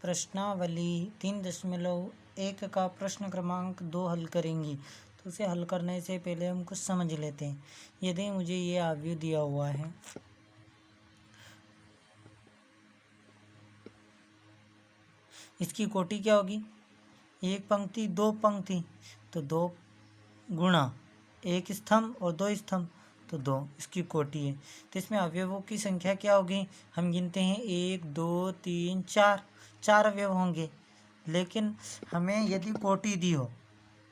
प्रश्नावली 3.1 का प्रश्न क्रमांक 2 हल करेंगी। तो उसे हल करने से पहले हम कुछ समझ लेते हैं। यदि मुझे ये अवयव दिया हुआ है, इसकी कोटि क्या होगी? एक पंक्ति दो पंक्ति, तो 2 गुणा एक स्तंभ और 2 स्तंभ, तो 2 इसकी कोटि है। तो इसमें अवयवों की संख्या क्या होगी? हम गिनते हैं 1 2 3 4, 4 अवयव होंगे। लेकिन हमें यदि कोटि दी हो,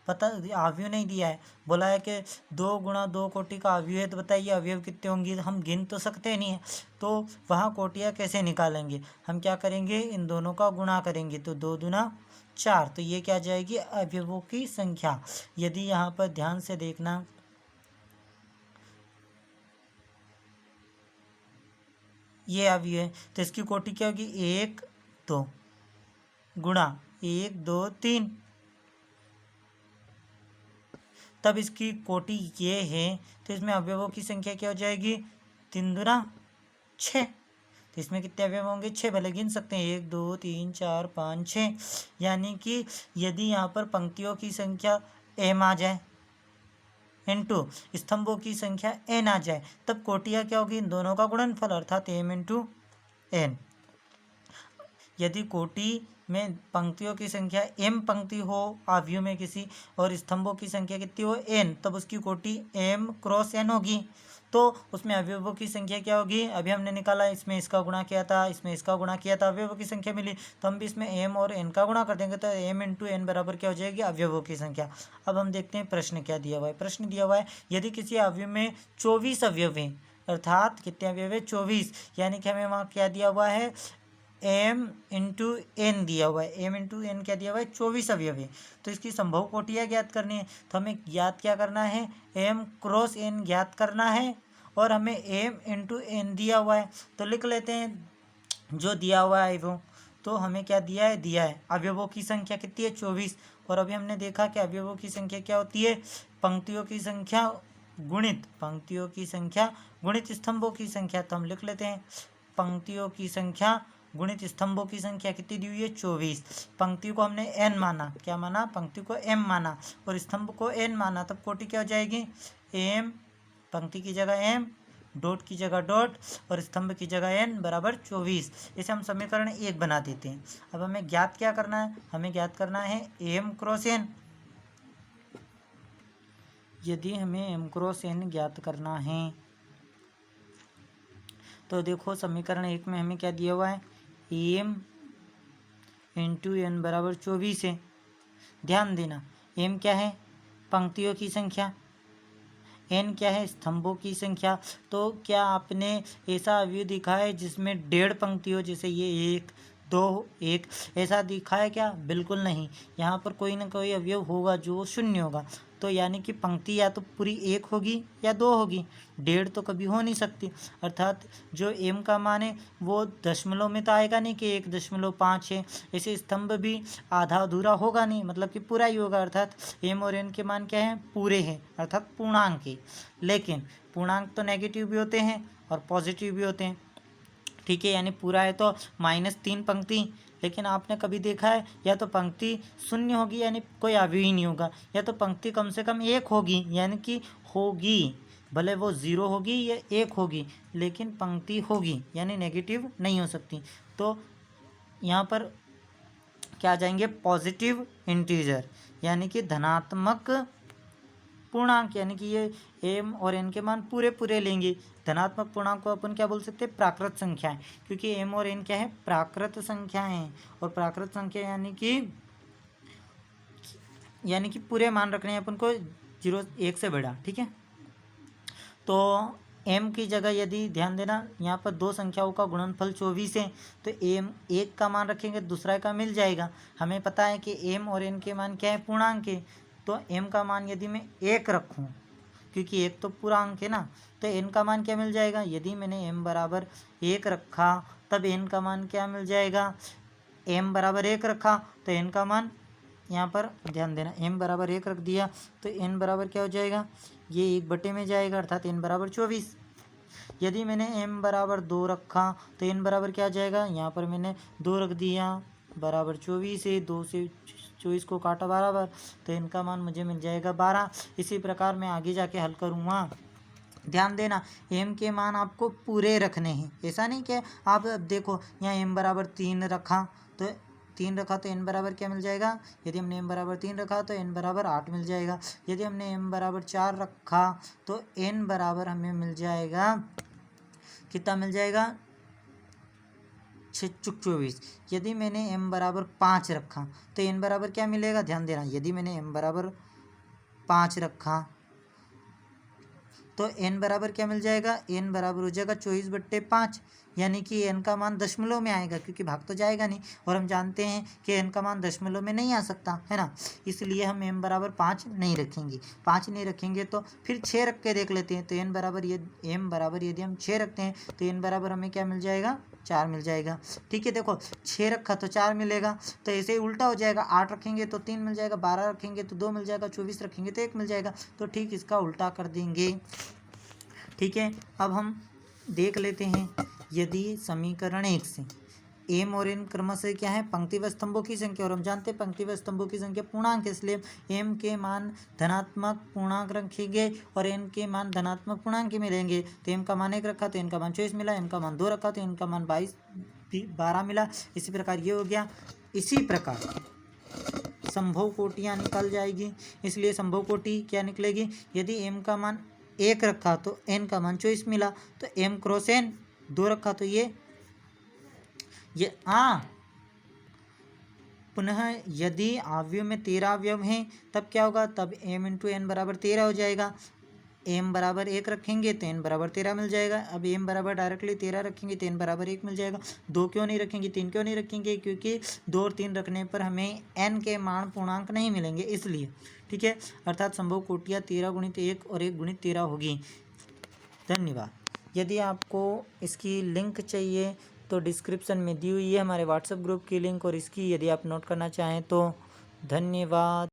पता अवयव नहीं दिया है, बोला है कि 2 गुणा 2 कोटि का अवयव है, तो बताइए अवयव कितने होंगे? हम गिन तो सकते नहीं है, तो वहाँ कोटियाँ कैसे निकालेंगे? हम क्या करेंगे? इन दोनों का गुणा करेंगे, तो 2 दूना 4, तो ये क्या जाएगी? अवयवों की संख्या। यदि यहाँ पर ध्यान से देखना, ये अवयव है, तो इसकी कोटि क्या होगी? 1 2 गुणा 1 2 3, तब इसकी कोटि ये है, तो इसमें अवयवों की संख्या क्या हो जाएगी? 3 दूना 6। तो इसमें कितने अवयव होंगे? 6, भले गिन सकते हैं 1 2 3 4 5 6। यानी कि यदि यहाँ पर पंक्तियों की संख्या m आ जाए इंटू स्तंभों की संख्या n आ जाए, तब कोटियाँ क्या होगी? इन दोनों का गुणनफल, अर्थात m इंटू n। यदि कोटि में पंक्तियों की संख्या m पंक्ति हो अवयव में किसी, और स्तंभों की संख्या कितनी हो? n, तब उसकी कोटि m क्रॉस n होगी। तो उसमें अवयवों की संख्या क्या होगी? अभी हमने निकाला, इसमें इसका गुणा किया था, इसमें इसका गुणा किया था, अवयवों की संख्या मिली, तो हम भी इसमें m और n का गुणा कर देंगे, तो m इंटू n बराबर क्या हो जाएगी? अवयवों की संख्या। अब हम देखते हैं प्रश्न क्या दिया हुआ है। प्रश्न दिया हुआ है, यदि किसी अवयव में 24 अवयव हैं, अर्थात कितने अवयव है? 24। यानी कि हमें वहाँ क्या दिया हुआ है? m इंटू एन दिया हुआ है। m इंटू एन क्या दिया हुआ है? 24 अवयव है। तो इसकी संभव कोटियाँ ज्ञात करनी है, तो हमें ज्ञात क्या करना है? m क्रॉस n ज्ञात करना है, और हमें m इंटू एन दिया हुआ है, तो लिख लेते हैं जो दिया हुआ है वो। तो हमें क्या दिया है? दिया है अवयवों की संख्या कितनी है? 24। और अभी हमने देखा कि अवयवों की संख्या क्या होती है? पंक्तियों की संख्या गुणित पंक्तियों की संख्या गुणित स्तंभों की संख्या। तो हम लिख लेते हैं पंक्तियों की संख्या गुणित स्तंभों की संख्या कितनी दी हुई है? 24। पंक्ति को हमने n माना, क्या माना? पंक्ति को m माना, और स्तंभ को n माना, तब कोटि क्या हो जाएगी? m, पंक्ति की जगह m, डॉट की जगह डॉट, और स्तंभ की जगह n बराबर 24। इसे हम समीकरण 1 बना देते हैं। अब हमें ज्ञात क्या करना है? हमें ज्ञात करना है m क्रॉस n। यदि हमें m क्रॉस n ज्ञात करना है, तो देखो समीकरण 1 में हमें क्या दिया हुआ है? m इंटू एन बराबर 24 है। ध्यान देना, m क्या है? पंक्तियों की संख्या, n क्या है? स्तंभों की संख्या। तो क्या आपने ऐसा अवयव दिखा है जिसमें 1.5 पंक्ति हो? जैसे ये 1 2 1, ऐसा दिखा है क्या? बिल्कुल नहीं। यहाँ पर कोई ना कोई अवयव होगा जो शून्य होगा। तो यानी कि पंक्ति या तो पूरी 1 होगी या 2 होगी, 1.5 तो कभी हो नहीं सकती। अर्थात जो m का मान है वो दशमलव में तो आएगा नहीं कि 1.5 है। ऐसे स्तंभ भी आधा अधूरा होगा नहीं, मतलब कि पूरा ही होगा। अर्थात m और n के मान क्या हैं? पूरे हैं, अर्थात पूर्णांक है। लेकिन पूर्णांक तो नेगेटिव भी होते हैं और पॉजिटिव भी होते हैं, ठीक है। यानी पूरा है तो -3 पंक्ति, लेकिन आपने कभी देखा है या तो पंक्ति शून्य होगी यानी कोई अवयव ही नहीं होगा, या तो पंक्ति कम से कम 1 होगी, यानी कि होगी, भले वो 0 होगी या 1 होगी, लेकिन पंक्ति होगी, यानी नेगेटिव नहीं हो सकती। तो यहाँ पर क्या आ जाएंगे? पॉजिटिव इंटीजर, यानी कि धनात्मक पूर्णांक, यानी कि ये m और n के मान पूरे पूरे लेंगे। धनात्मक पूर्णांक को अपन क्या बोल सकते हैं? प्राकृत संख्याएं, क्योंकि m और n क्या है? प्राकृत संख्याएं हैं। और प्राकृत संख्या यानी कि पूरे मान रखने हैं अपन को, 0 1 से बड़ा, ठीक है। तो m की जगह यदि ध्यान देना, यहाँ पर 2 संख्याओं का गुणनफल 24 है, तो m 1 का मान रखेंगे, दूसरा का मिल जाएगा। हमें पता है कि m और n के मान क्या है? पूर्णांक है। तो m का मान यदि मैं 1 रखूँ, क्योंकि 1 तो पूरा अंक है ना, तो n का मान क्या मिल जाएगा? यदि मैंने m बराबर 1 रखा, तब n का मान क्या मिल जाएगा? m बराबर 1 रखा तो n का मान, यहाँ पर ध्यान देना, m बराबर 1 रख दिया तो n बराबर क्या हो जाएगा? ये 1 में जाएगा, अर्थात n बराबर 24। यदि मैंने m बराबर 2 रखा तो n बराबर क्या आ जाएगा? यहाँ पर मैंने 2 रख दिया, बराबर 24 है। 2 से 24 को काटा बराबर, तो n का मान मुझे मिल जाएगा 12। इसी प्रकार मैं आगे जाके हल करूँगा। ध्यान देना, m के मान आपको पूरे रखने हैं, ऐसा नहीं कि आप देखो यहाँ m बराबर 3 रखा तो 3 रखा तो n बराबर क्या मिल जाएगा। यदि हमने m बराबर 3 रखा तो n बराबर 8 मिल जाएगा। यदि हमने m बराबर 4 रखा तो n बराबर हमें मिल जाएगा, कितना मिल जाएगा, 24। यदि मैंने m बराबर 5 रखा तो n बराबर क्या मिलेगा। ध्यान देना, यदि मैंने m बराबर 5 रखा तो n बराबर क्या मिल जाएगा, n बराबर हो जाएगा 24/5, यानी कि n का मान दशमलव में आएगा, क्योंकि भाग तो जाएगा नहीं, और हम जानते हैं कि n का मान दशमलव में नहीं आ सकता है ना, इसलिए हम m बराबर 5 नहीं रखेंगे। 5 नहीं रखेंगे तो फिर 6 रख के देख लेते हैं। तो m बराबर यदि हम 6 रखते हैं तो n बराबर हमें क्या मिल जाएगा, 4 मिल जाएगा। ठीक है, देखो 6 रखा तो 4 मिलेगा, तो ऐसे ही उल्टा हो जाएगा। 8 रखेंगे तो 3 मिल जाएगा, 12 रखेंगे तो 2 मिल जाएगा, 24 रखेंगे तो 1 मिल जाएगा। तो ठीक इसका उल्टा कर देंगे। ठीक है, अब हम देख लेते हैं, यदि समीकरण 1 से m और n क्रमशः क्या है, पंक्ति व स्तंभों की संख्या, और हम जानते हैं पंक्ति व स्तंभों की संख्या पूर्णांक है, इसलिए m के मान धनात्मक पूर्णांक रखेंगे और n के मान धनात्मक पूर्णांक ही मिलेंगे। तो m का मान 1 रखा तो n का मान 24 मिला, m का मान 2 रखा तो n का मान 12 मिला। इसी प्रकार ये हो गया। इसी प्रकार संभव कोटियाँ निकल जाएगी, इसलिए संभव कोटि क्या निकलेगी, यदि m का मान 1 रखा तो n का मान 24 मिला, तो m क्रॉस n 2 रखा तो ये पुनः यदि अवयव में 13 अवयव हैं तब क्या होगा, तब m इंटू n बराबर 13 हो जाएगा। m बराबर 1 रखेंगे तो n बराबर 13 मिल जाएगा। अब m बराबर डायरेक्टली 13 रखेंगे तो n बराबर 1 मिल जाएगा। 2 क्यों नहीं रखेंगे, 3 क्यों नहीं रखेंगे, क्योंकि 2 और 3 रखने पर हमें n के मान पूर्णांक नहीं मिलेंगे, इसलिए। ठीक है, अर्थात संभव कोटियाँ 13 गुणित 1 और 1 गुणित 13 होगी। धन्यवाद। यदि आपको इसकी लिंक चाहिए तो डिस्क्रिप्शन में दी हुई है हमारे व्हाट्सएप ग्रुप की लिंक, और इसकी यदि आप नोट करना चाहें तो धन्यवाद।